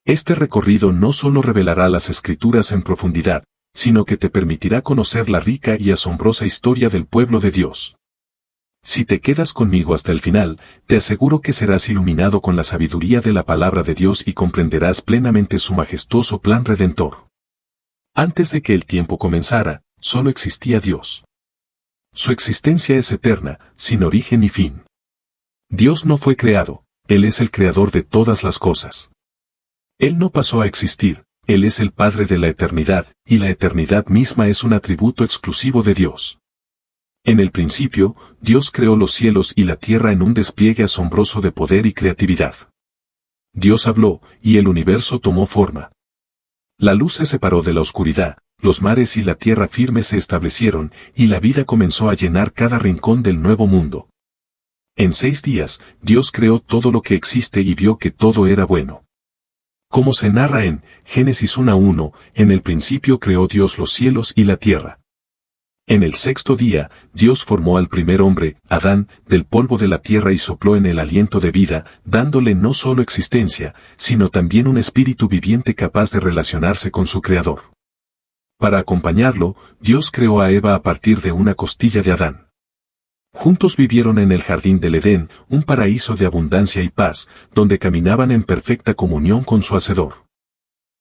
Este recorrido no solo revelará las Escrituras en profundidad, sino que te permitirá conocer la rica y asombrosa historia del pueblo de Dios. Si te quedas conmigo hasta el final, te aseguro que serás iluminado con la sabiduría de la palabra de Dios y comprenderás plenamente su majestuoso plan redentor. Antes de que el tiempo comenzara, solo existía Dios. Su existencia es eterna, sin origen ni fin. Dios no fue creado, Él es el creador de todas las cosas. Él no pasó a existir, Él es el Padre de la eternidad, y la eternidad misma es un atributo exclusivo de Dios. En el principio, Dios creó los cielos y la tierra en un despliegue asombroso de poder y creatividad. Dios habló, y el universo tomó forma. La luz se separó de la oscuridad, los mares y la tierra firme se establecieron, y la vida comenzó a llenar cada rincón del nuevo mundo. En 6 días, Dios creó todo lo que existe y vio que todo era bueno. Como se narra en Génesis 1:1, en el principio creó Dios los cielos y la tierra. En el 6º día, Dios formó al primer hombre, Adán, del polvo de la tierra y sopló en el aliento de vida, dándole no solo existencia, sino también un espíritu viviente capaz de relacionarse con su Creador. Para acompañarlo, Dios creó a Eva a partir de una costilla de Adán. Juntos vivieron en el jardín del Edén, un paraíso de abundancia y paz, donde caminaban en perfecta comunión con su Hacedor.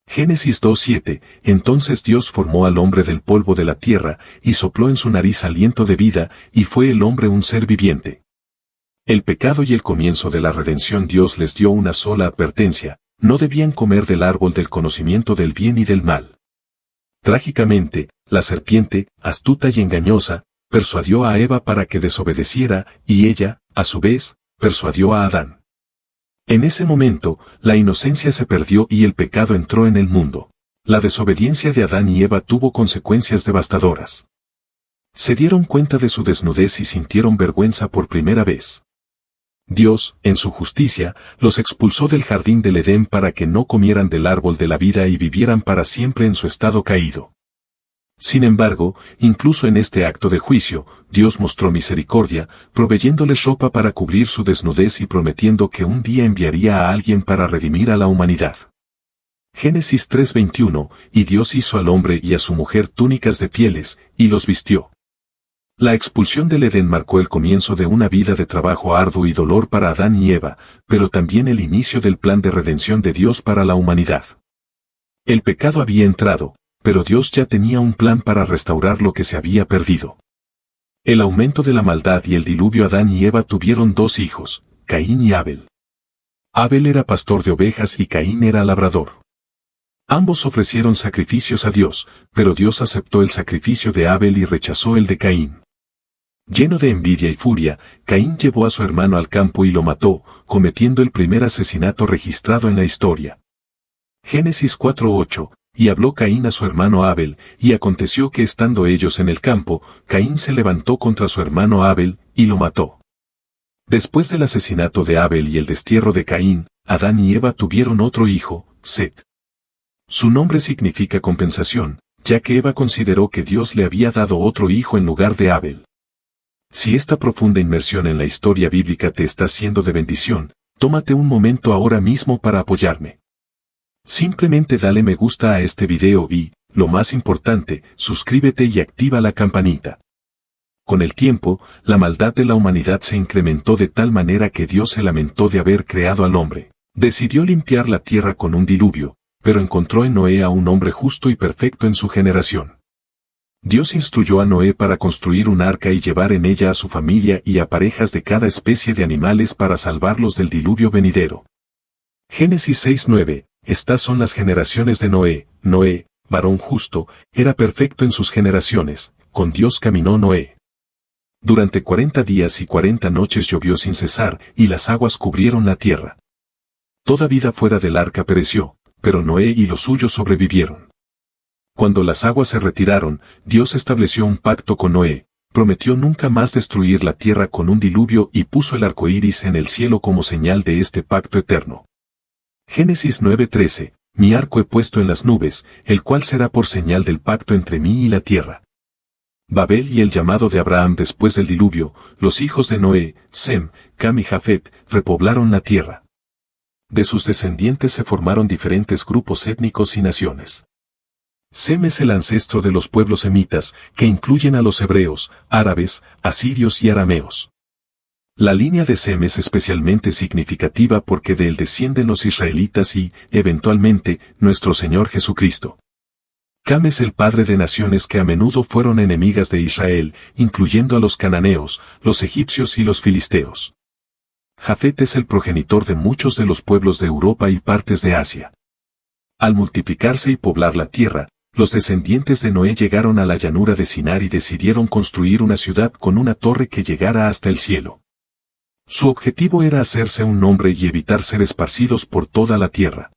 Génesis 2:7, entonces Dios formó al hombre del polvo de la tierra, y sopló en su nariz aliento de vida, y fue el hombre un ser viviente. El pecado y el comienzo de la redención. Dios les dio una sola advertencia: no debían comer del árbol del conocimiento del bien y del mal. Trágicamente, la serpiente, astuta y engañosa, persuadió a Eva para que desobedeciera, y ella, a su vez, persuadió a Adán. En ese momento, la inocencia se perdió y el pecado entró en el mundo. La desobediencia de Adán y Eva tuvo consecuencias devastadoras. Se dieron cuenta de su desnudez y sintieron vergüenza por primera vez. Dios, en su justicia, los expulsó del jardín del Edén para que no comieran del árbol de la vida y vivieran para siempre en su estado caído. Sin embargo, incluso en este acto de juicio, Dios mostró misericordia, proveyéndoles ropa para cubrir su desnudez y prometiendo que un día enviaría a alguien para redimir a la humanidad. Génesis 3:21, y Dios hizo al hombre y a su mujer túnicas de pieles, y los vistió. La expulsión del Edén marcó el comienzo de una vida de trabajo arduo y dolor para Adán y Eva, pero también el inicio del plan de redención de Dios para la humanidad. El pecado había entrado, pero Dios ya tenía un plan para restaurar lo que se había perdido. El aumento de la maldad y el diluvio. Adán y Eva tuvieron 2 hijos, Caín y Abel. Abel era pastor de ovejas y Caín era labrador. Ambos ofrecieron sacrificios a Dios, pero Dios aceptó el sacrificio de Abel y rechazó el de Caín. Lleno de envidia y furia, Caín llevó a su hermano al campo y lo mató, cometiendo el primer asesinato registrado en la historia. Génesis 4:8. Y habló Caín a su hermano Abel, y aconteció que estando ellos en el campo, Caín se levantó contra su hermano Abel, y lo mató. Después del asesinato de Abel y el destierro de Caín, Adán y Eva tuvieron otro hijo, Set. Su nombre significa compensación, ya que Eva consideró que Dios le había dado otro hijo en lugar de Abel. Si esta profunda inmersión en la historia bíblica te está siendo de bendición, tómate un momento ahora mismo para apoyarme. Simplemente dale me gusta a este video y, lo más importante, suscríbete y activa la campanita. Con el tiempo, la maldad de la humanidad se incrementó de tal manera que Dios se lamentó de haber creado al hombre. Decidió limpiar la tierra con un diluvio, pero encontró en Noé a un hombre justo y perfecto en su generación. Dios instruyó a Noé para construir un arca y llevar en ella a su familia y a parejas de cada especie de animales para salvarlos del diluvio venidero. Génesis 6:9. Estas son las generaciones de Noé. Noé, varón justo, era perfecto en sus generaciones, con Dios caminó Noé. Durante 40 días y 40 noches llovió sin cesar, y las aguas cubrieron la tierra. Toda vida fuera del arca pereció, pero Noé y los suyos sobrevivieron. Cuando las aguas se retiraron, Dios estableció un pacto con Noé, prometió nunca más destruir la tierra con un diluvio y puso el arco iris en el cielo como señal de este pacto eterno. Génesis 9:13, mi arco he puesto en las nubes, el cual será por señal del pacto entre mí y la tierra. Babel y el llamado de Abraham después del diluvio, los hijos de Noé, Sem, Cam y Jafet, repoblaron la tierra. De sus descendientes se formaron diferentes grupos étnicos y naciones. Sem es el ancestro de los pueblos semitas, que incluyen a los hebreos, árabes, asirios y arameos. La línea de Sem es especialmente significativa porque de él descienden los israelitas y, eventualmente, nuestro Señor Jesucristo. Cam es el padre de naciones que a menudo fueron enemigas de Israel, incluyendo a los cananeos, los egipcios y los filisteos. Jafet es el progenitor de muchos de los pueblos de Europa y partes de Asia. Al multiplicarse y poblar la tierra, los descendientes de Noé llegaron a la llanura de Sinar y decidieron construir una ciudad con una torre que llegara hasta el cielo. Su objetivo era hacerse un nombre y evitar ser esparcidos por toda la tierra.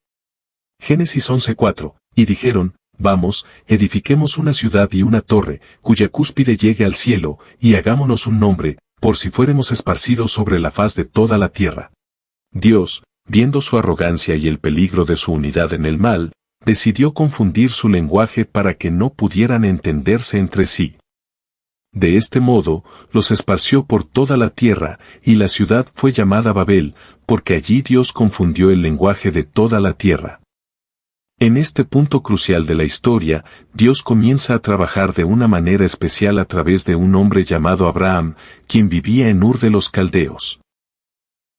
Génesis 11:4, y dijeron, vamos, edifiquemos una ciudad y una torre, cuya cúspide llegue al cielo, y hagámonos un nombre, por si fuéremos esparcidos sobre la faz de toda la tierra. Dios, viendo su arrogancia y el peligro de su unidad en el mal, decidió confundir su lenguaje para que no pudieran entenderse entre sí. De este modo, los esparció por toda la tierra, y la ciudad fue llamada Babel, porque allí Dios confundió el lenguaje de toda la tierra. En este punto crucial de la historia, Dios comienza a trabajar de una manera especial a través de un hombre llamado Abraham, quien vivía en Ur de los Caldeos.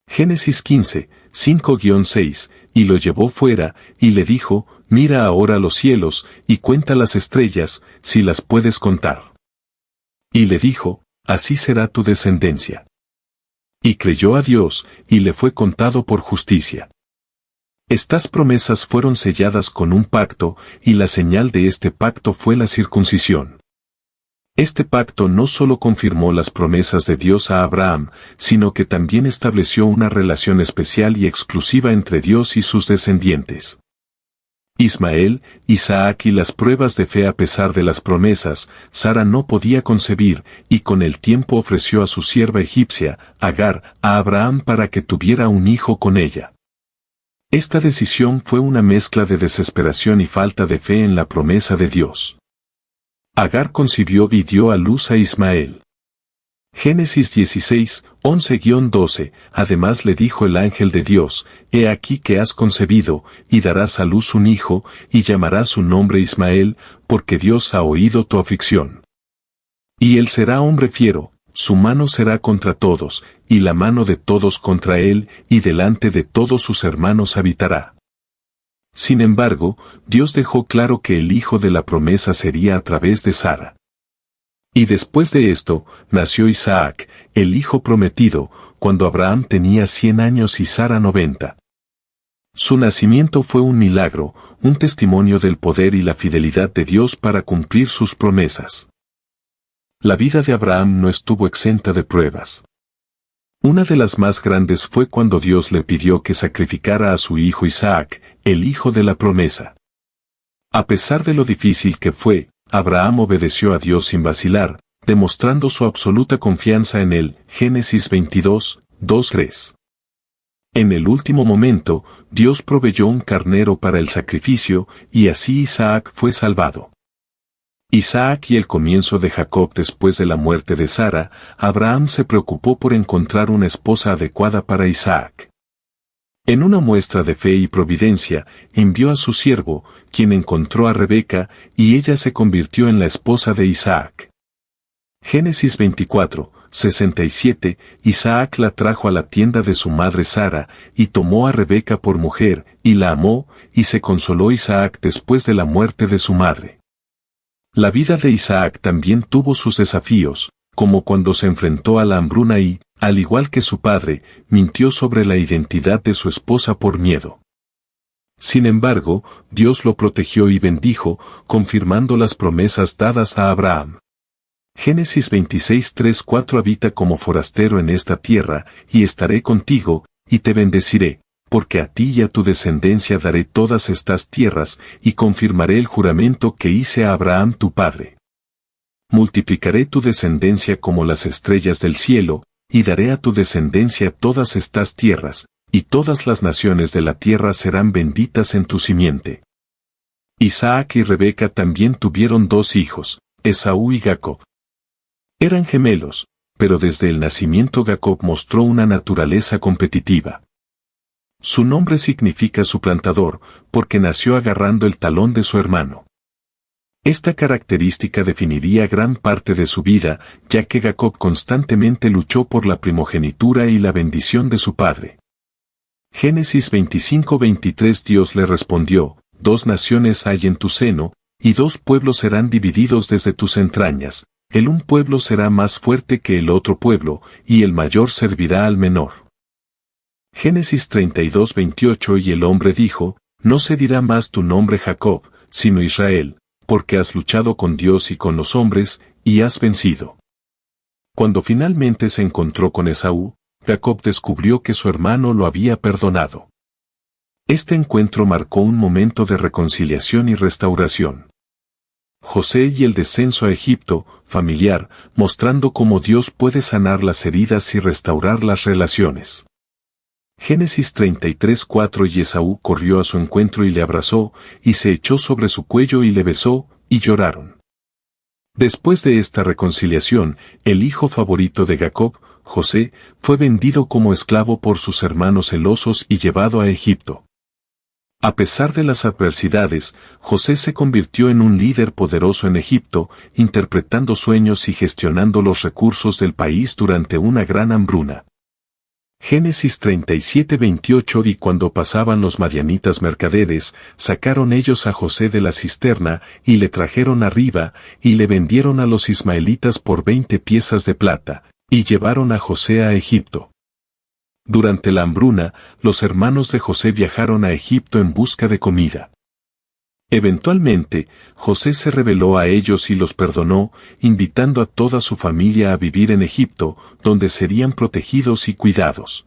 Génesis 15, 5-6, y lo llevó fuera, y le dijo, mira ahora los cielos, y cuenta las estrellas, si las puedes contar. Y le dijo, así será tu descendencia. Y creyó a Dios, y le fue contado por justicia. Estas promesas fueron selladas con un pacto, y la señal de este pacto fue la circuncisión. Este pacto no solo confirmó las promesas de Dios a Abraham, sino que también estableció una relación especial y exclusiva entre Dios y sus descendientes. Ismael, Isaac y las pruebas de fe a pesar de las promesas, Sara no podía concebir, y con el tiempo ofreció a su sierva egipcia, Agar, a Abraham para que tuviera un hijo con ella. Esta decisión fue una mezcla de desesperación y falta de fe en la promesa de Dios. Agar concibió y dio a luz a Ismael. Génesis 16, 11-12, además le dijo el ángel de Dios, he aquí que has concebido, y darás a luz un hijo, y llamarás su nombre Ismael, porque Dios ha oído tu aflicción. Y él será hombre fiero, su mano será contra todos, y la mano de todos contra él, y delante de todos sus hermanos habitará. Sin embargo, Dios dejó claro que el hijo de la promesa sería a través de Sara. Y después de esto, nació Isaac, el hijo prometido, cuando Abraham tenía 100 años y Sara 90. Su nacimiento fue un milagro, un testimonio del poder y la fidelidad de Dios para cumplir sus promesas. La vida de Abraham no estuvo exenta de pruebas. Una de las más grandes fue cuando Dios le pidió que sacrificara a su hijo Isaac, el hijo de la promesa. A pesar de lo difícil que fue, Abraham obedeció a Dios sin vacilar, demostrando su absoluta confianza en él. Génesis 22, 2-3. En el último momento, Dios proveyó un carnero para el sacrificio, y así Isaac fue salvado. Isaac y el comienzo de Jacob después de la muerte de Sara, Abraham se preocupó por encontrar una esposa adecuada para Isaac. En una muestra de fe y providencia, envió a su siervo, quien encontró a Rebeca, y ella se convirtió en la esposa de Isaac. Génesis 24, 67, Isaac la trajo a la tienda de su madre Sara, y tomó a Rebeca por mujer, y la amó, y se consoló Isaac después de la muerte de su madre. La vida de Isaac también tuvo sus desafíos, como cuando se enfrentó a la hambruna y, al igual que su padre, mintió sobre la identidad de su esposa por miedo. Sin embargo, Dios lo protegió y bendijo, confirmando las promesas dadas a Abraham. Génesis 26, 3-4 habita como forastero en esta tierra, y estaré contigo, y te bendeciré, porque a ti y a tu descendencia daré todas estas tierras, y confirmaré el juramento que hice a Abraham tu padre. Multiplicaré tu descendencia como las estrellas del cielo, y daré a tu descendencia todas estas tierras, y todas las naciones de la tierra serán benditas en tu simiente. Isaac y Rebeca también tuvieron 2 hijos, Esaú y Jacob. Eran gemelos, pero desde el nacimiento Jacob mostró una naturaleza competitiva. Su nombre significa suplantador, porque nació agarrando el talón de su hermano. Esta característica definiría gran parte de su vida, ya que Jacob constantemente luchó por la primogenitura y la bendición de su padre. Génesis 25:23 Dios le respondió, 2 naciones hay en tu seno, y 2 pueblos serán divididos desde tus entrañas, el un pueblo será más fuerte que el otro pueblo, y el mayor servirá al menor. Génesis 32:28 Y el hombre dijo, no se dirá más tu nombre Jacob, sino Israel, porque has luchado con Dios y con los hombres, y has vencido. Cuando finalmente se encontró con Esaú, Jacob descubrió que su hermano lo había perdonado. Este encuentro marcó un momento de reconciliación y restauración. José y el descenso a Egipto, familiar, mostrando cómo Dios puede sanar las heridas y restaurar las relaciones. Génesis 33:4 Y Esaú corrió a su encuentro y le abrazó, y se echó sobre su cuello y le besó, y lloraron. Después de esta reconciliación, el hijo favorito de Jacob, José, fue vendido como esclavo por sus hermanos celosos y llevado a Egipto. A pesar de las adversidades, José se convirtió en un líder poderoso en Egipto, interpretando sueños y gestionando los recursos del país durante una gran hambruna. Génesis 37:28 Y cuando pasaban los madianitas mercaderes, sacaron ellos a José de la cisterna, y le trajeron arriba, y le vendieron a los ismaelitas por 20 piezas de plata, y llevaron a José a Egipto. Durante la hambruna, los hermanos de José viajaron a Egipto en busca de comida. Eventualmente, José se reveló a ellos y los perdonó, invitando a toda su familia a vivir en Egipto, donde serían protegidos y cuidados.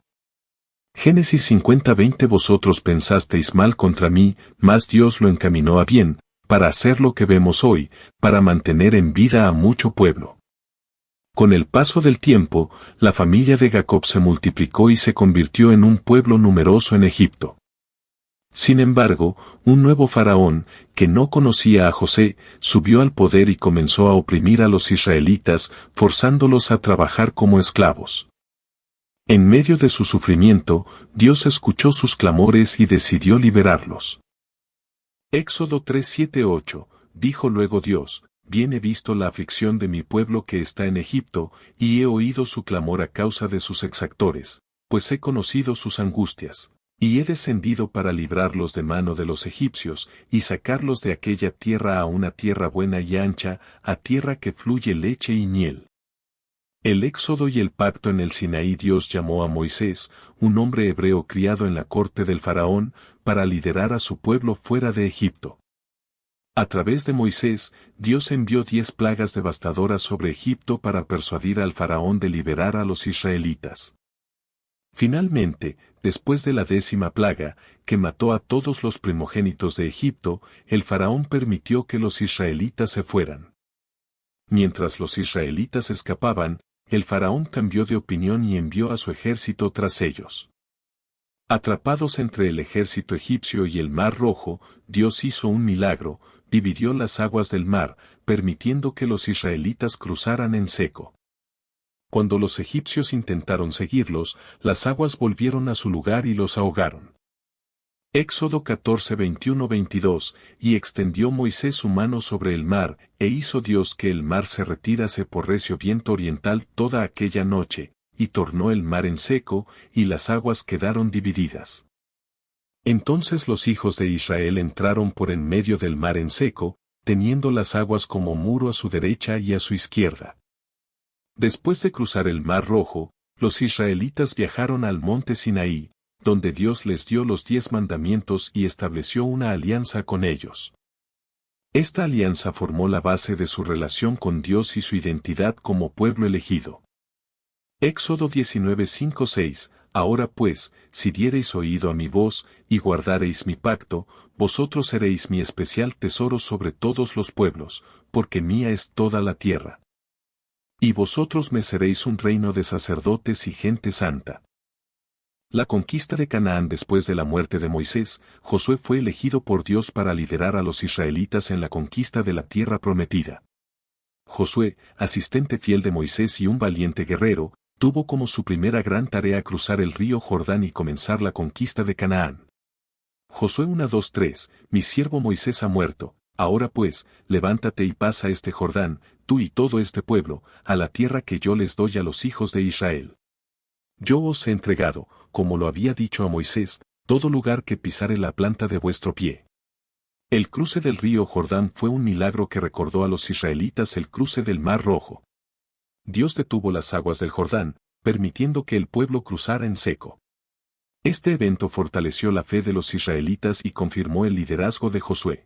Génesis 50:20 Vosotros pensasteis mal contra mí, mas Dios lo encaminó a bien, para hacer lo que vemos hoy, para mantener en vida a mucho pueblo. Con el paso del tiempo, la familia de Jacob se multiplicó y se convirtió en un pueblo numeroso en Egipto. Sin embargo, un nuevo faraón, que no conocía a José, subió al poder y comenzó a oprimir a los israelitas, forzándolos a trabajar como esclavos. En medio de su sufrimiento, Dios escuchó sus clamores y decidió liberarlos. Éxodo 3:7-8, dijo luego Dios, bien he visto la aflicción de mi pueblo que está en Egipto, y he oído su clamor a causa de sus exactores, pues he conocido sus angustias. Y he descendido para librarlos de mano de los egipcios, y sacarlos de aquella tierra a una tierra buena y ancha, a tierra que fluye leche y miel. El éxodo y el pacto en el Sinaí. Dios llamó a Moisés, un hombre hebreo criado en la corte del faraón, para liderar a su pueblo fuera de Egipto. A través de Moisés, Dios envió 10 plagas devastadoras sobre Egipto para persuadir al faraón de liberar a los israelitas. Finalmente, después de la 10ª plaga, que mató a todos los primogénitos de Egipto, el faraón permitió que los israelitas se fueran. Mientras los israelitas escapaban, el faraón cambió de opinión y envió a su ejército tras ellos. Atrapados entre el ejército egipcio y el Mar Rojo, Dios hizo un milagro, dividió las aguas del mar, permitiendo que los israelitas cruzaran en seco. Cuando los egipcios intentaron seguirlos, las aguas volvieron a su lugar y los ahogaron. Éxodo 14:21-22, y extendió Moisés su mano sobre el mar, e hizo Dios que el mar se retirase por recio viento oriental toda aquella noche, y tornó el mar en seco, y las aguas quedaron divididas. Entonces los hijos de Israel entraron por en medio del mar en seco, teniendo las aguas como muro a su derecha y a su izquierda. Después de cruzar el Mar Rojo, los israelitas viajaron al monte Sinaí, donde Dios les dio los 10 mandamientos y estableció una alianza con ellos. Esta alianza formó la base de su relación con Dios y su identidad como pueblo elegido. Éxodo 19:5-6, Ahora pues, si diereis oído a mi voz, y guardareis mi pacto, vosotros seréis mi especial tesoro sobre todos los pueblos, porque mía es toda la tierra. Y vosotros me seréis un reino de sacerdotes y gente santa. La conquista de Canaán. Después de la muerte de Moisés, Josué fue elegido por Dios para liderar a los israelitas en la conquista de la tierra prometida. Josué, asistente fiel de Moisés y un valiente guerrero, tuvo como su primera gran tarea cruzar el río Jordán y comenzar la conquista de Canaán. Josué 1:2-3, mi siervo Moisés ha muerto, ahora pues, levántate y pasa este Jordán, tú y todo este pueblo, a la tierra que yo les doy a los hijos de Israel. Yo os he entregado, como lo había dicho a Moisés, todo lugar que pisare la planta de vuestro pie. El cruce del río Jordán fue un milagro que recordó a los israelitas el cruce del Mar Rojo. Dios detuvo las aguas del Jordán, permitiendo que el pueblo cruzara en seco. Este evento fortaleció la fe de los israelitas y confirmó el liderazgo de Josué.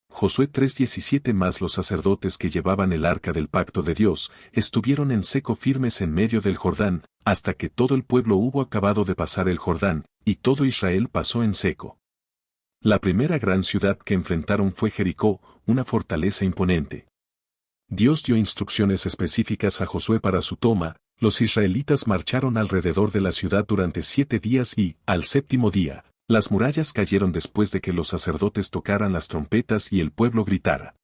Josué 3:17 más los sacerdotes que llevaban el arca del pacto de Dios, estuvieron en seco firmes en medio del Jordán, hasta que todo el pueblo hubo acabado de pasar el Jordán, y todo Israel pasó en seco. La primera gran ciudad que enfrentaron fue Jericó, una fortaleza imponente. Dios dio instrucciones específicas a Josué para su toma, los israelitas marcharon alrededor de la ciudad durante 7 días y, al séptimo día, las murallas cayeron después de que los sacerdotes tocaran las trompetas y el pueblo gritara.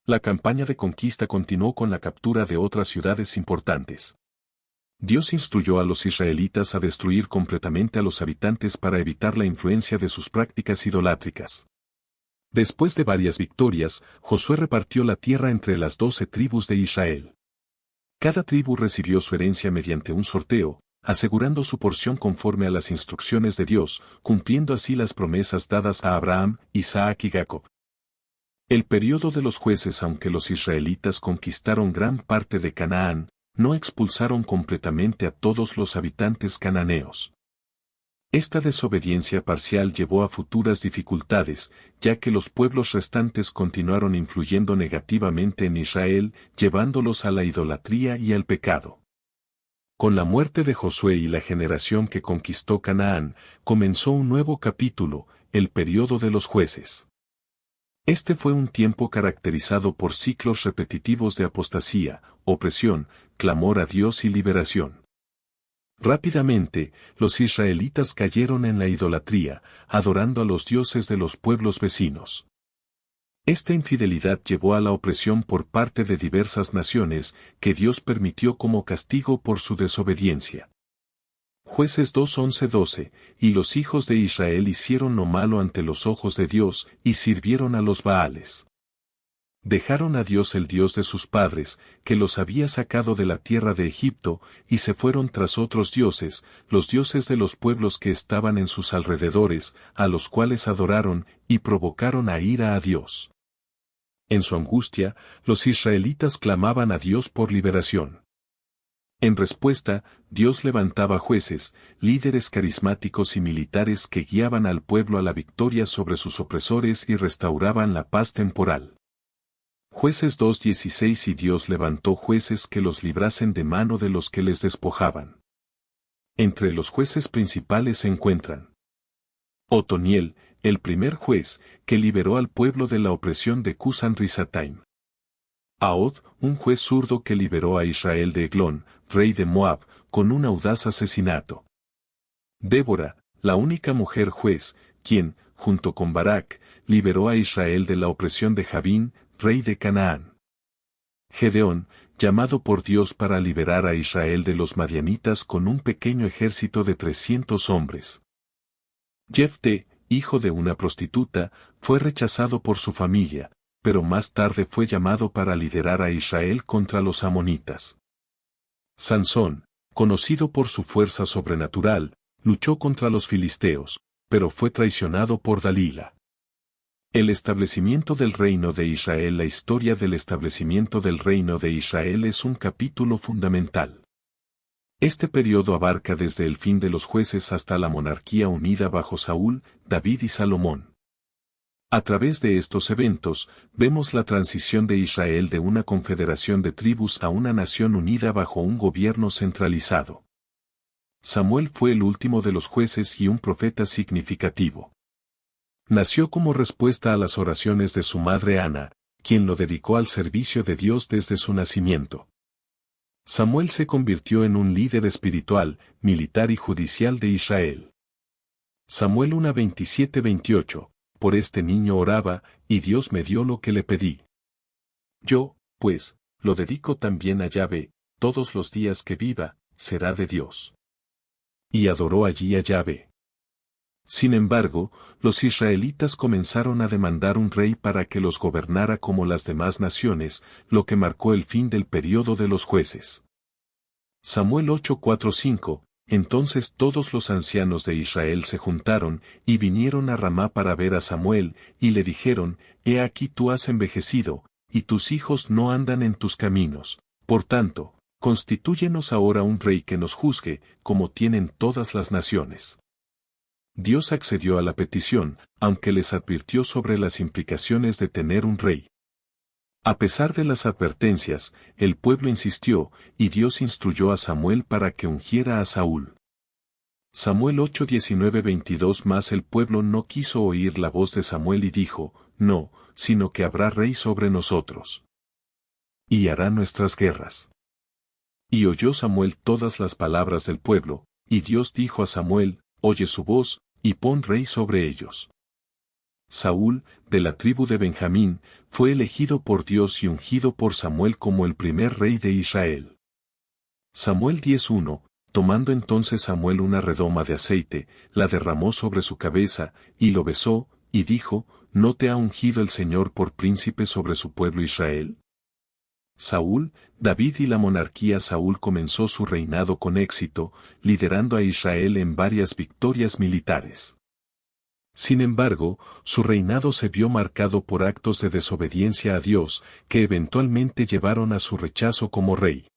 La campaña de conquista continuó con la captura de otras ciudades importantes. Dios instruyó a los israelitas a destruir completamente a los habitantes para evitar la influencia de sus prácticas idolátricas. Después de varias victorias, Josué repartió la tierra entre las 12 tribus de Israel. Cada tribu recibió su herencia mediante un sorteo, asegurando su porción conforme a las instrucciones de Dios, cumpliendo así las promesas dadas a Abraham, Isaac y Jacob. El período de los jueces. Aunque los israelitas conquistaron gran parte de Canaán, no expulsaron completamente a todos los habitantes cananeos. Esta desobediencia parcial llevó a futuras dificultades, ya que los pueblos restantes continuaron influyendo negativamente en Israel, llevándolos a la idolatría y al pecado. Con la muerte de Josué y la generación que conquistó Canaán, comenzó un nuevo capítulo, el período de los jueces. Este fue un tiempo caracterizado por ciclos repetitivos de apostasía, opresión, clamor a Dios y liberación. Rápidamente, los israelitas cayeron en la idolatría, adorando a los dioses de los pueblos vecinos. Esta infidelidad llevó a la opresión por parte de diversas naciones, que Dios permitió como castigo por su desobediencia. Jueces 2:11-12, y los hijos de Israel hicieron lo malo ante los ojos de Dios, y sirvieron a los Baales. Dejaron a Dios el Dios de sus padres, que los había sacado de la tierra de Egipto, y se fueron tras otros dioses, los dioses de los pueblos que estaban en sus alrededores, a los cuales adoraron, y provocaron a ira a Dios. En su angustia, los israelitas clamaban a Dios por liberación. En respuesta, Dios levantaba jueces, líderes carismáticos y militares que guiaban al pueblo a la victoria sobre sus opresores y restauraban la paz temporal. Jueces 2:16 y Dios levantó jueces que los librasen de mano de los que les despojaban. Entre los jueces principales se encuentran Otoniel, el primer juez, que liberó al pueblo de la opresión de Cusan-Risataim. Ahod, un juez zurdo que liberó a Israel de Eglón, rey de Moab, con un audaz asesinato. Débora, la única mujer juez, quien, junto con Barak, liberó a Israel de la opresión de Jabín, rey de Canaán. Gedeón, llamado por Dios para liberar a Israel de los madianitas con un pequeño ejército de 300 hombres. Jefté, hijo de una prostituta, fue rechazado por su familia, pero más tarde fue llamado para liderar a Israel contra los amonitas. Sansón, conocido por su fuerza sobrenatural, luchó contra los filisteos, pero fue traicionado por Dalila. El establecimiento del reino de Israel. La historia del establecimiento del reino de Israel es un capítulo fundamental. Este periodo abarca desde el fin de los jueces hasta la monarquía unida bajo Saúl, David y Salomón. A través de estos eventos, vemos la transición de Israel de una confederación de tribus a una nación unida bajo un gobierno centralizado. Samuel fue el último de los jueces y un profeta significativo. Nació como respuesta a las oraciones de su madre Ana, quien lo dedicó al servicio de Dios desde su nacimiento. Samuel se convirtió en un líder espiritual, militar y judicial de Israel. Samuel 1:27-28, por este niño oraba, y Dios me dio lo que le pedí. Yo, pues, lo dedico también a Yahvé, todos los días que viva, será de Dios. Y adoró allí a Yahvé. Sin embargo, los israelitas comenzaron a demandar un rey para que los gobernara como las demás naciones, lo que marcó el fin del período de los jueces. Samuel 8:4-5. Entonces todos los ancianos de Israel se juntaron, y vinieron a Ramá para ver a Samuel, y le dijeron, He aquí tú has envejecido, y tus hijos no andan en tus caminos. Por tanto, constitúyenos ahora un rey que nos juzgue, como tienen todas las naciones. Dios accedió a la petición, aunque les advirtió sobre las implicaciones de tener un rey. A pesar de las advertencias, el pueblo insistió, y Dios instruyó a Samuel para que ungiera a Saúl. Samuel 8:19-22. Mas el pueblo no quiso oír la voz de Samuel y dijo, No, sino que habrá rey sobre nosotros. Y hará nuestras guerras. Y oyó Samuel todas las palabras del pueblo, y Dios dijo a Samuel, Oye su voz, y pon rey sobre ellos. Saúl, de la tribu de Benjamín, fue elegido por Dios y ungido por Samuel como el primer rey de Israel. Samuel 10:1. Tomando entonces Samuel una redoma de aceite, la derramó sobre su cabeza, y lo besó, y dijo, ¿No te ha ungido el Señor por príncipe sobre su pueblo Israel? Saúl, David y la monarquía. Saúl comenzó su reinado con éxito, liderando a Israel en varias victorias militares. Sin embargo, su reinado se vio marcado por actos de desobediencia a Dios, que eventualmente llevaron a su rechazo como rey.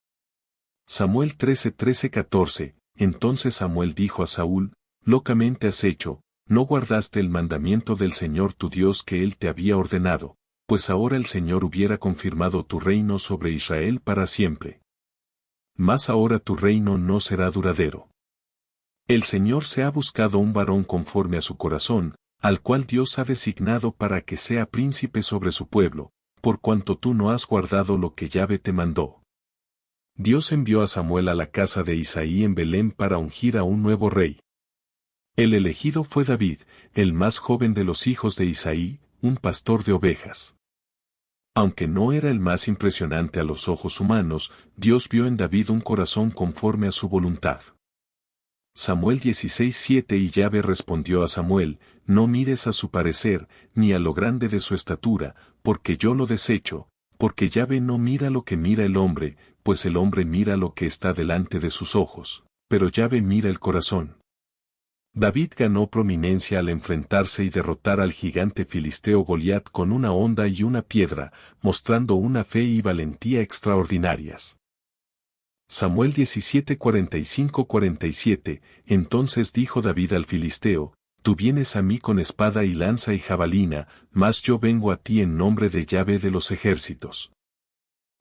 Samuel 13:13-14. Entonces Samuel dijo a Saúl, Locamente has hecho, no guardaste el mandamiento del Señor tu Dios que él te había ordenado, pues ahora el Señor hubiera confirmado tu reino sobre Israel para siempre. Mas ahora tu reino no será duradero. El Señor se ha buscado un varón conforme a su corazón, al cual Dios ha designado para que sea príncipe sobre su pueblo, por cuanto tú no has guardado lo que Yahvé te mandó. Dios envió a Samuel a la casa de Isaí en Belén para ungir a un nuevo rey. El elegido fue David, el más joven de los hijos de Isaí, un pastor de ovejas. Aunque no era el más impresionante a los ojos humanos, Dios vio en David un corazón conforme a su voluntad. Samuel 16:7. Y Yahvé respondió a Samuel, No mires a su parecer, ni a lo grande de su estatura, porque yo lo desecho, porque Yahvé no mira lo que mira el hombre, pues el hombre mira lo que está delante de sus ojos, pero Yahvé mira el corazón. David ganó prominencia al enfrentarse y derrotar al gigante filisteo Goliat con una honda y una piedra, mostrando una fe y valentía extraordinarias. Samuel 17:45-47. Entonces dijo David al filisteo, Tú vienes a mí con espada y lanza y jabalina, mas yo vengo a ti en nombre de Yahvé de los ejércitos.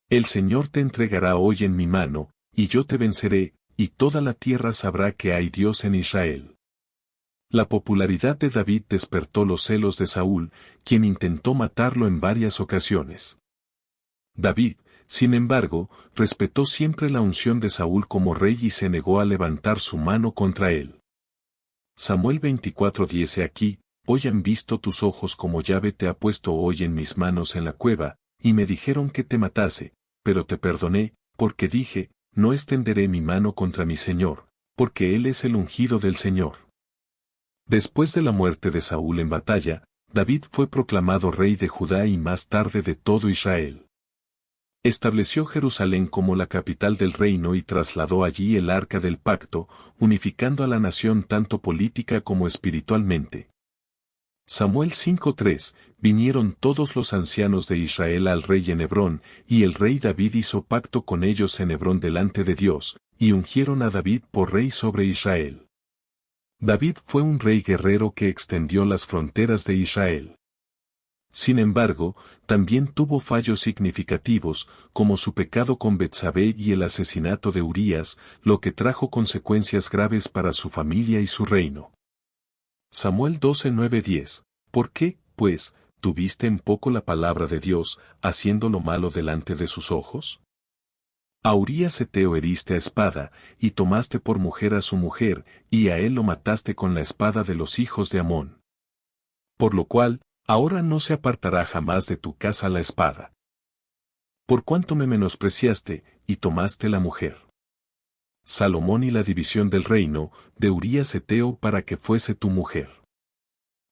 El Señor te entregará hoy en mi mano, y yo te venceré, y toda la tierra sabrá que hay Dios en Israel. La popularidad de David despertó los celos de Saúl, quien intentó matarlo en varias ocasiones. David, sin embargo, respetó siempre la unción de Saúl como rey y se negó a levantar su mano contra él. Samuel 24:10. He aquí, hoy han visto tus ojos como Yahvé te ha puesto hoy en mis manos en la cueva, y me dijeron que te matase, pero te perdoné, porque dije, no extenderé mi mano contra mi Señor, porque él es el ungido del Señor. Después de la muerte de Saúl en batalla, David fue proclamado rey de Judá y más tarde de todo Israel. Estableció Jerusalén como la capital del reino y trasladó allí el arca del pacto, unificando a la nación tanto política como espiritualmente. Samuel 5:3. Vinieron todos los ancianos de Israel al rey en Hebrón, y el rey David hizo pacto con ellos en Hebrón delante de Dios, y ungieron a David por rey sobre Israel. David fue un rey guerrero que extendió las fronteras de Israel. Sin embargo, también tuvo fallos significativos, como su pecado con Betsabé y el asesinato de Urías, lo que trajo consecuencias graves para su familia y su reino. Samuel 12:9-10. ¿Por qué, pues, tuviste en poco la palabra de Dios, haciendo lo malo delante de sus ojos? A Urías heteo heriste a espada, y tomaste por mujer a su mujer, y a él lo mataste con la espada de los hijos de Amón. Por lo cual, ahora no se apartará jamás de tu casa la espada. Por cuanto me menospreciaste, y tomaste la mujer. Salomón y la división del reino, de Urías Heteo para que fuese tu mujer.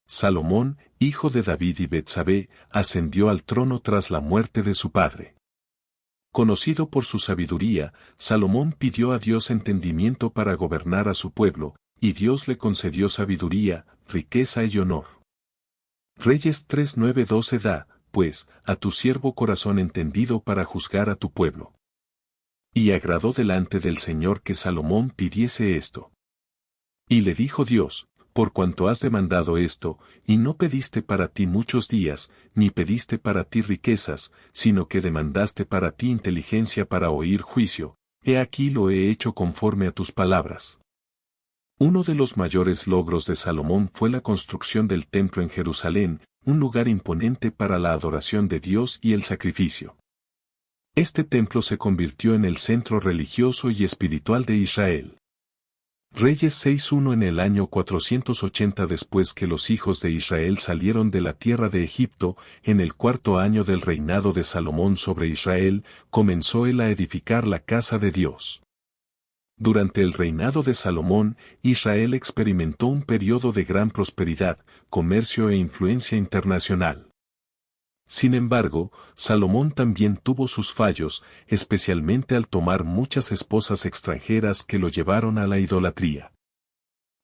Salomón, hijo de David y Betsabé, ascendió al trono tras la muerte de su padre. Conocido por su sabiduría, Salomón pidió a Dios entendimiento para gobernar a su pueblo, y Dios le concedió sabiduría, riqueza y honor. Reyes 3:9-12 da, pues, a tu siervo corazón entendido para juzgar a tu pueblo. Y agradó delante del Señor que Salomón pidiese esto. Y le dijo Dios, por cuanto has demandado esto, y no pediste para ti muchos días, ni pediste para ti riquezas, sino que demandaste para ti inteligencia para oír juicio, he aquí lo he hecho conforme a tus palabras. Uno de los mayores logros de Salomón fue la construcción del templo en Jerusalén, un lugar imponente para la adoración de Dios y el sacrificio. Este templo se convirtió en el centro religioso y espiritual de Israel. Reyes 6:1 En el año 480 después que los hijos de Israel salieron de la tierra de Egipto, en el cuarto año del reinado de Salomón sobre Israel, comenzó él a edificar la casa de Dios. Durante el reinado de Salomón, Israel experimentó un periodo de gran prosperidad, comercio e influencia internacional. Sin embargo, Salomón también tuvo sus fallos, especialmente al tomar muchas esposas extranjeras que lo llevaron a la idolatría.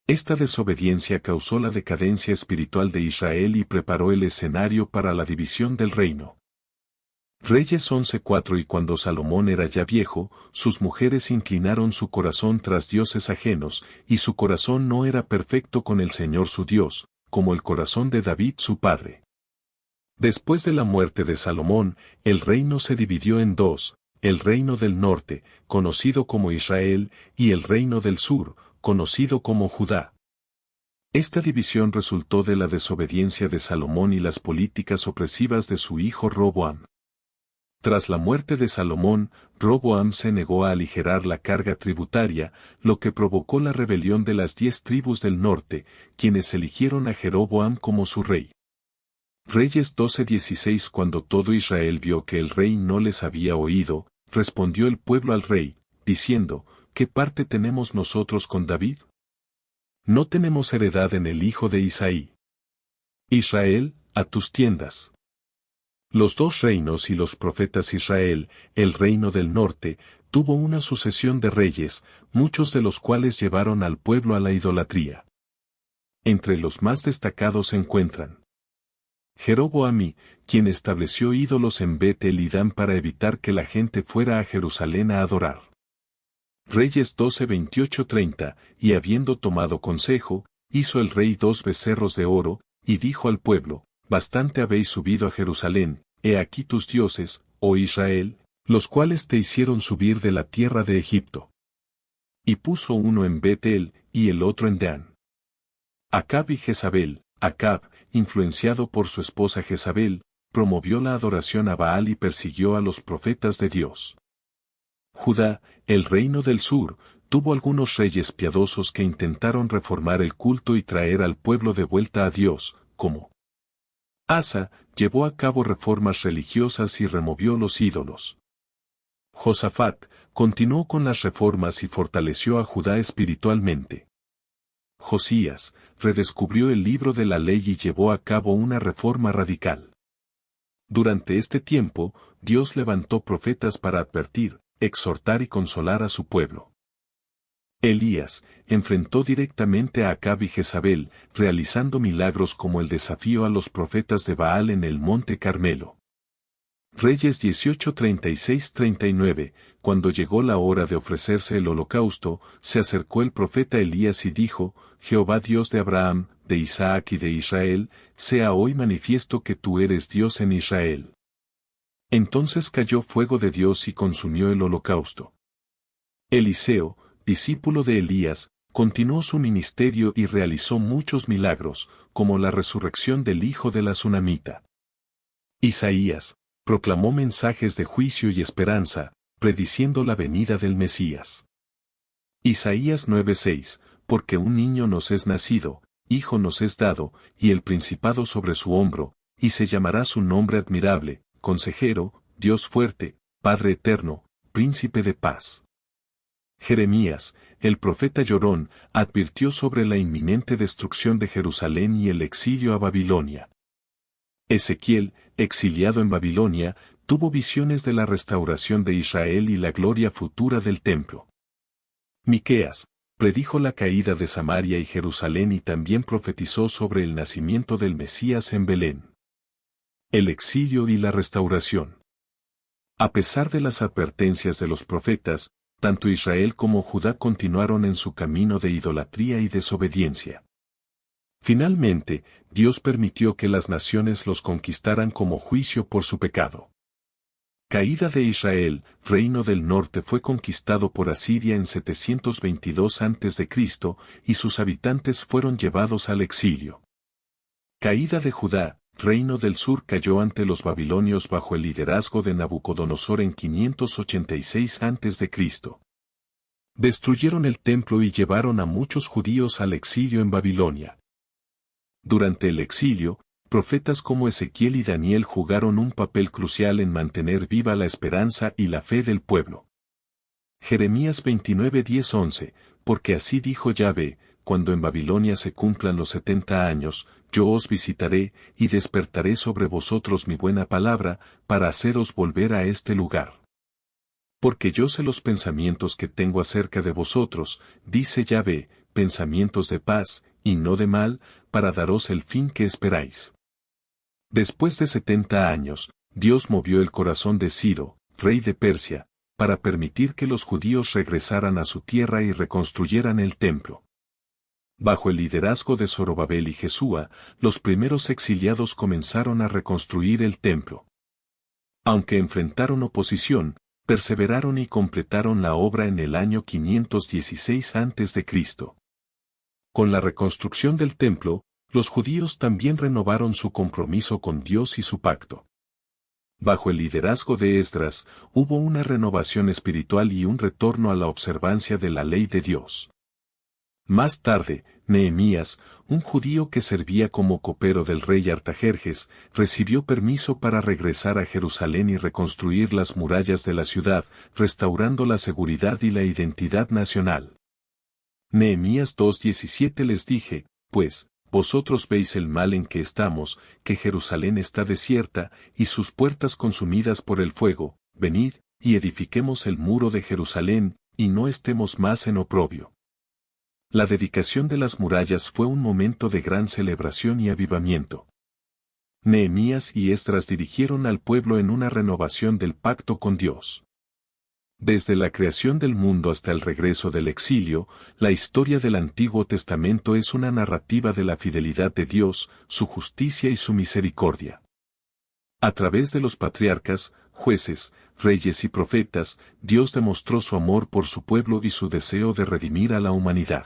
Esta desobediencia causó la decadencia espiritual de Israel y preparó el escenario para la división del reino. Reyes 11:4 Y cuando Salomón era ya viejo, sus mujeres inclinaron su corazón tras dioses ajenos, y su corazón no era perfecto con el Señor su Dios, como el corazón de David su padre. Después de la muerte de Salomón, el reino se dividió en dos, el reino del norte, conocido como Israel, y el reino del sur, conocido como Judá. Esta división resultó de la desobediencia de Salomón y las políticas opresivas de su hijo Roboam. Tras la muerte de Salomón, Roboam se negó a aligerar la carga tributaria, lo que provocó la rebelión de las 10 tribus del norte, quienes eligieron a Jeroboam como su rey. Reyes 12:16 Cuando todo Israel vio que el rey no les había oído, respondió el pueblo al rey, diciendo, ¿qué parte tenemos nosotros con David? No tenemos heredad en el hijo de Isaí. Israel, a tus tiendas. Los dos reinos y los profetas Israel, el reino del norte, tuvo una sucesión de reyes, muchos de los cuales llevaron al pueblo a la idolatría. Entre los más destacados se encuentran Jeroboam, quien estableció ídolos en Bet-El y Dan para evitar que la gente fuera a Jerusalén a adorar. Reyes 12:28-30, y habiendo tomado consejo, hizo el rey 2 becerros de oro, y dijo al pueblo, bastante habéis subido a Jerusalén, he aquí tus dioses, oh Israel, los cuales te hicieron subir de la tierra de Egipto. Y puso uno en Bet-El, y el otro en Dan. Acab y Jezabel. Acab, influenciado por su esposa Jezabel, promovió la adoración a Baal y persiguió a los profetas de Dios. Judá, el reino del sur, tuvo algunos reyes piadosos que intentaron reformar el culto y traer al pueblo de vuelta a Dios, como Asa, llevó a cabo reformas religiosas y removió los ídolos. Josafat, continuó con las reformas y fortaleció a Judá espiritualmente. Josías, redescubrió el libro de la ley y llevó a cabo una reforma radical. Durante este tiempo, Dios levantó profetas para advertir, exhortar y consolar a su pueblo. Elías, enfrentó directamente a Acab y Jezabel, realizando milagros como el desafío a los profetas de Baal en el monte Carmelo. Reyes 18:36-39, cuando llegó la hora de ofrecerse el holocausto, se acercó el profeta Elías y dijo, Jehová Dios de Abraham, de Isaac y de Israel, sea hoy manifiesto que tú eres Dios en Israel. Entonces cayó fuego de Dios y consumió el holocausto. Eliseo, discípulo de Elías, continuó su ministerio y realizó muchos milagros, como la resurrección del hijo de la Sunamita. Isaías, proclamó mensajes de juicio y esperanza, prediciendo la venida del Mesías. Isaías 9:6, porque un niño nos es nacido, hijo nos es dado, y el principado sobre su hombro, y se llamará su nombre admirable, consejero, Dios fuerte, Padre eterno, príncipe de paz. Jeremías, el profeta llorón, advirtió sobre la inminente destrucción de Jerusalén y el exilio a Babilonia. Ezequiel, exiliado en Babilonia, tuvo visiones de la restauración de Israel y la gloria futura del templo. Miqueas, predijo la caída de Samaria y Jerusalén y también profetizó sobre el nacimiento del Mesías en Belén. El exilio y la restauración. A pesar de las advertencias de los profetas, tanto Israel como Judá continuaron en su camino de idolatría y desobediencia. Finalmente, Dios permitió que las naciones los conquistaran como juicio por su pecado. Caída de Israel, reino del norte fue conquistado por Asiria en 722 a.C. y sus habitantes fueron llevados al exilio. Caída de Judá, reino del sur cayó ante los babilonios bajo el liderazgo de Nabucodonosor en 586 a.C. Destruyeron el templo y llevaron a muchos judíos al exilio en Babilonia. Durante el exilio, profetas como Ezequiel y Daniel jugaron un papel crucial en mantener viva la esperanza y la fe del pueblo. Jeremías 29:10-11, porque así dijo Yahvé, cuando en Babilonia se cumplan los 70 años, yo os visitaré y despertaré sobre vosotros mi buena palabra, para haceros volver a este lugar. Porque yo sé los pensamientos que tengo acerca de vosotros, dice Yahvé, pensamientos de paz, y no de mal, para daros el fin que esperáis. Después de 70 años, Dios movió el corazón de Ciro, rey de Persia, para permitir que los judíos regresaran a su tierra y reconstruyeran el templo. Bajo el liderazgo de Zorobabel y Jesúa, los primeros exiliados comenzaron a reconstruir el templo. Aunque enfrentaron oposición, perseveraron y completaron la obra en el año 516 a.C. Con la reconstrucción del templo, los judíos también renovaron su compromiso con Dios y su pacto. Bajo el liderazgo de Esdras, hubo una renovación espiritual y un retorno a la observancia de la ley de Dios. Más tarde, Nehemías, un judío que servía como copero del rey Artajerjes, recibió permiso para regresar a Jerusalén y reconstruir las murallas de la ciudad, restaurando la seguridad y la identidad nacional. Nehemías 2:17 les dije, pues, vosotros veis el mal en que estamos, que Jerusalén está desierta, y sus puertas consumidas por el fuego, venid, y edifiquemos el muro de Jerusalén, y no estemos más en oprobio. La dedicación de las murallas fue un momento de gran celebración y avivamiento. Nehemías y Esdras dirigieron al pueblo en una renovación del pacto con Dios. Desde la creación del mundo hasta el regreso del exilio, la historia del Antiguo Testamento es una narrativa de la fidelidad de Dios, su justicia y su misericordia. A través de los patriarcas, jueces, reyes y profetas, Dios demostró su amor por su pueblo y su deseo de redimir a la humanidad.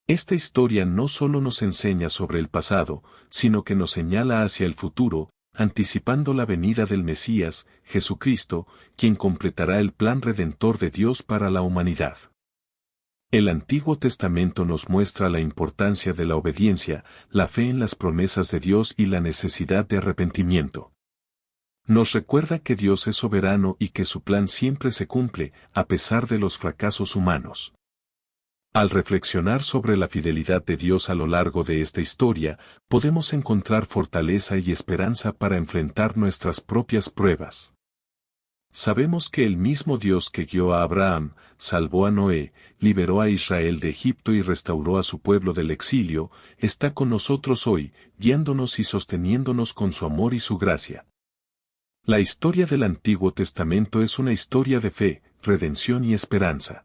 Esta historia no solo nos enseña sobre el pasado, sino que nos señala hacia el futuro, anticipando la venida del Mesías, Jesucristo, quien completará el plan redentor de Dios para la humanidad. El Antiguo Testamento nos muestra la importancia de la obediencia, la fe en las promesas de Dios y la necesidad de arrepentimiento. Nos recuerda que Dios es soberano y que su plan siempre se cumple, a pesar de los fracasos humanos. Al reflexionar sobre la fidelidad de Dios a lo largo de esta historia, podemos encontrar fortaleza y esperanza para enfrentar nuestras propias pruebas. Sabemos que el mismo Dios que guió a Abraham, salvó a Noé, liberó a Israel de Egipto y restauró a su pueblo del exilio, está con nosotros hoy, guiándonos y sosteniéndonos con su amor y su gracia. La historia del Antiguo Testamento es una historia de fe, redención y esperanza.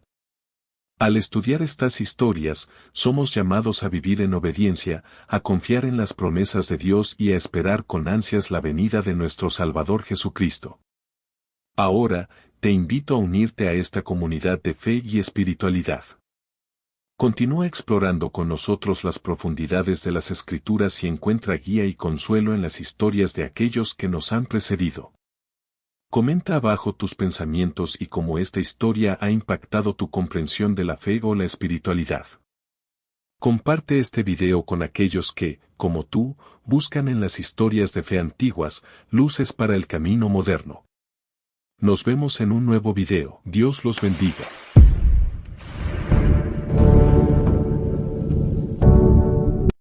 Al estudiar estas historias, somos llamados a vivir en obediencia, a confiar en las promesas de Dios y a esperar con ansias la venida de nuestro Salvador Jesucristo. Ahora, te invito a unirte a esta comunidad de fe y espiritualidad. Continúa explorando con nosotros las profundidades de las Escrituras y encuentra guía y consuelo en las historias de aquellos que nos han precedido. Comenta abajo tus pensamientos y cómo esta historia ha impactado tu comprensión de la fe o la espiritualidad. Comparte este video con aquellos que, como tú, buscan en las historias de fe antiguas, luces para el camino moderno. Nos vemos en un nuevo video. Dios los bendiga.